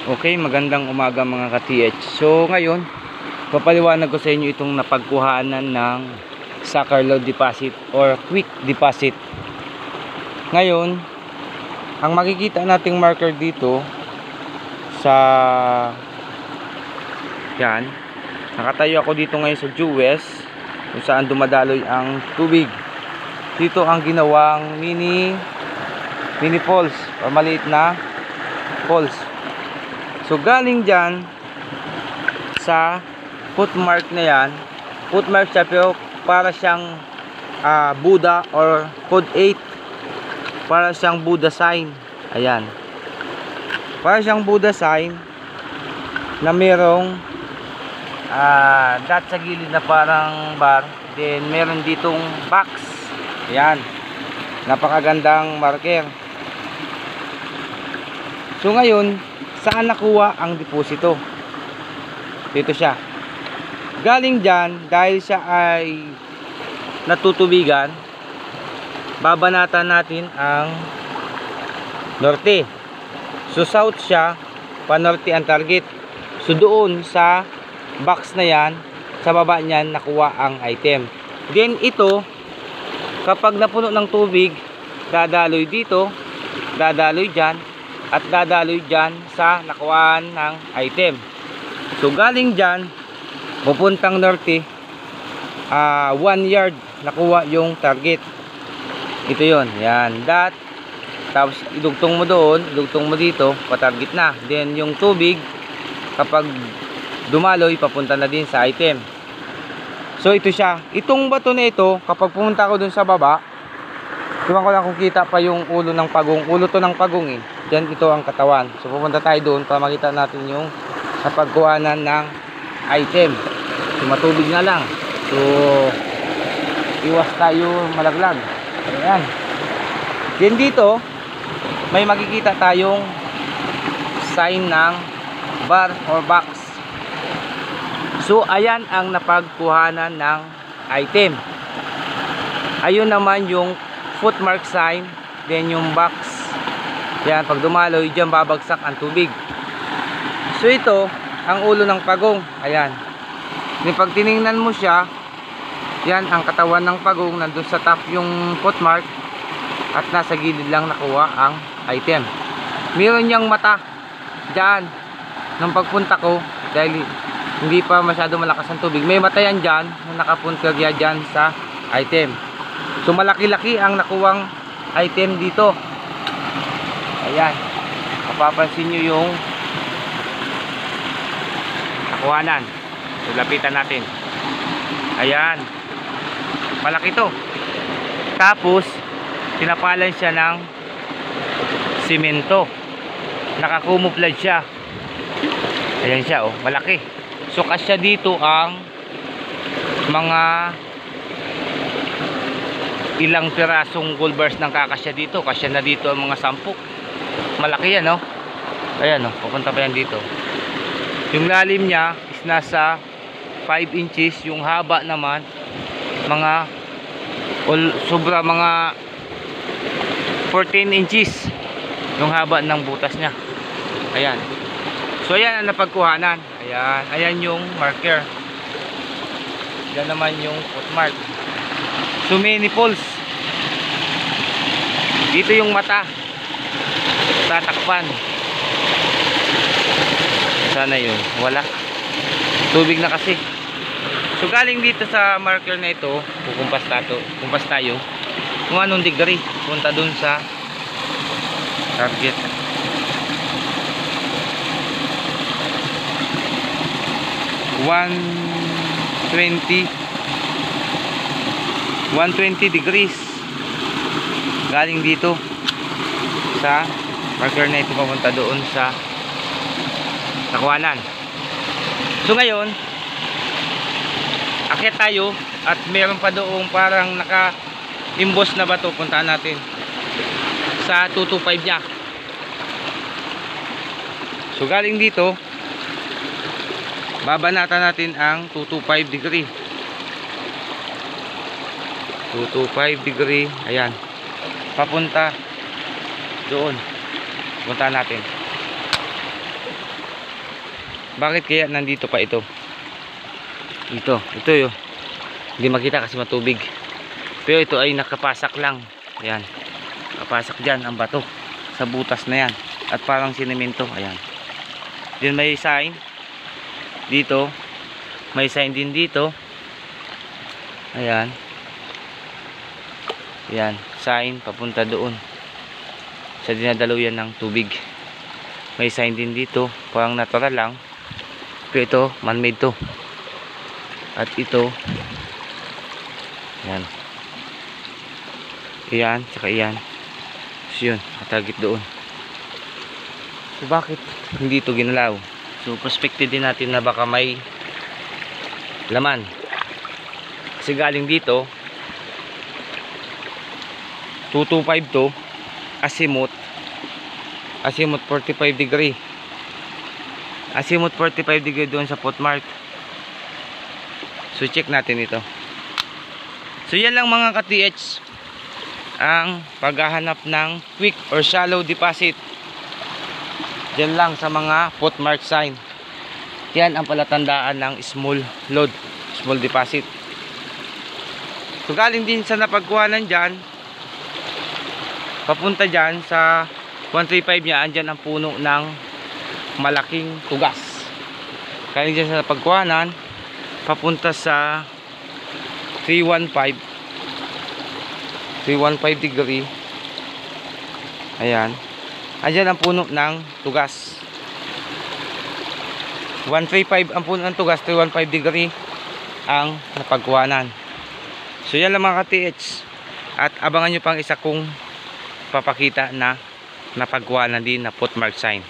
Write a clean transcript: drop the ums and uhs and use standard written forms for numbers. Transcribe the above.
Okay, magandang umaga mga ka-TH. So ngayon, papaliwanag ko sa inyo itong napagkuhanan ng sucker load deposit or quick deposit. Ngayon, ang makikita nating marker dito sa yan, nakatayo ako dito ngayon sa due west kung saan dumadaloy ang tubig. Dito ang ginawang mini falls o maliit na falls. So galing dyan sa footmark na yan, footmark siya pero para siyang Buddha or code 8, para siyang Buddha sign. Ayan, para siyang Buddha sign na merong dot sa gilid na parang bar, then meron ditong box. Ayan, napakagandang marker. So ngayon, saan nakuha ang deposito? Dito siya. Galing dyan, dahil siya ay natutubigan, babanatan natin ang norte. So south siya, panorte ang target. So doon sa box na yan, sa baba niyan nakuha ang item. Then ito, kapag napuno ng tubig, dadaloy dito, dadaloy dyan, at dadaloy dyan sa nakuhaan ng item. So galing dyan, pupuntang norte, 1 yard nakuha yung target. Ito yon, yan, dot. Tapos idugtong mo doon, idugtong mo dito, patarget na. Then yung tubig, kapag dumaloy, papunta na din sa item. So ito siya. Itong bato na ito, kapag pumunta ko dun sa baba, tingnan ko lang kung kita pa yung ulo ng pagong. Ulo to ng pagong eh. Diyan ito ang katawan. So pupunta tayo doon para makita natin yung napagkuhanan ng item. So matubig na lang. So iwas tayo malaglag. Ayan. Then dito may makikita tayong sign ng bar or box. So ayan ang napagkuhanan ng item. Ayun naman yung footmark sign, then yung box. Yan, pag dumaloy dyan babagsak ang tubig. So ito ang ulo ng pagong. Ayan, pag tiningnan mo siya, yan ang katawan ng pagong. Nandun sa top yung footmark at nasa gilid lang nakuha ang item. Meron niyang mata dyan nung pagpunta ko, dahil hindi pa masyado malakas ang tubig. May mata yan dyan na nakapunta dyan sa item. So malaki-laki ang nakuwang item dito. Ayan, mapapansin nyo yung nakuhanan. So lapitan natin. Ayan, malaki to. Tapos tinapalan siya ng simento, nakakumuplan siya. Ayan siya, oh, malaki. So kasya dito ang mga ilang pirasong gold bars ng kakasya dito. Kasya na dito ang mga 10. Malaki yan, no? Ayan, no? Pupunta pa yan dito. Yung lalim niya is nasa 5 inches. Yung haba naman mga sobra mga 14 inches yung haba ng butas niya. Ayan. So ayan ang napagkuhanan. Ayan, ayan yung marker. Yan naman yung footmark. So many falls. Dito yung mata, tatakpan. Sana yun, wala, tubig na kasi. So galing dito sa marker na ito, kumpas tayo kung anong degree, punta dun sa target. 120 degrees galing dito sa marker na ito, papunta doon sa nakuhanan. So ngayon akyat tayo at meron pa doong parang naka-imbos na bato. Puntaan natin sa 225 nya. So galing dito, babanatan natin ang 225 degree. 225 degree. Ayan, papunta doon. Punta natin. Bakit kaya nandito pa ito? Ito yun. Hindi makita kasi matubig. Pero ito ay nakapasak lang. Ayan. Nakapasak dyan ang bato. Sa butas na yan. At parang sinemento. Ayan. Diyan may sign. Dito. May sign din dito. Ayan. Ayan. Sign papunta doon. Sa dinadaluyan ng tubig. May sign din dito. Parang natural lang. Pero ito, man-made to. At ito. Ayan. Ayan. Tsaka ayan. So yun. Matagit doon. So bakit hindi ito ginalaw? So prospected din natin na baka may laman. Kasi galing dito 225 to azimuth 45 degree. Azimuth 45 degree doon sa pot mark. So check natin ito. So yan lang mga ka-TH ang paghahanap ng quick or shallow deposit. Yan lang sa mga pot mark sign. Yan ang palatandaan ng small load, small deposit. So galing din sa napagkuhanan dyan, papunta dyan sa 135 niya, andyan ang puno ng malaking tugas. Galing dyan sa napagkuhanan, papunta sa 315 degree. Ayan. Andyan ang puno ng tugas. 135 ang puno ng tugas, 315 degree ang napagkuhanan. So yan lang mga ka-TH. At abangan nyo pang isa kong papakita na napagkuhanan din na pot mark sign.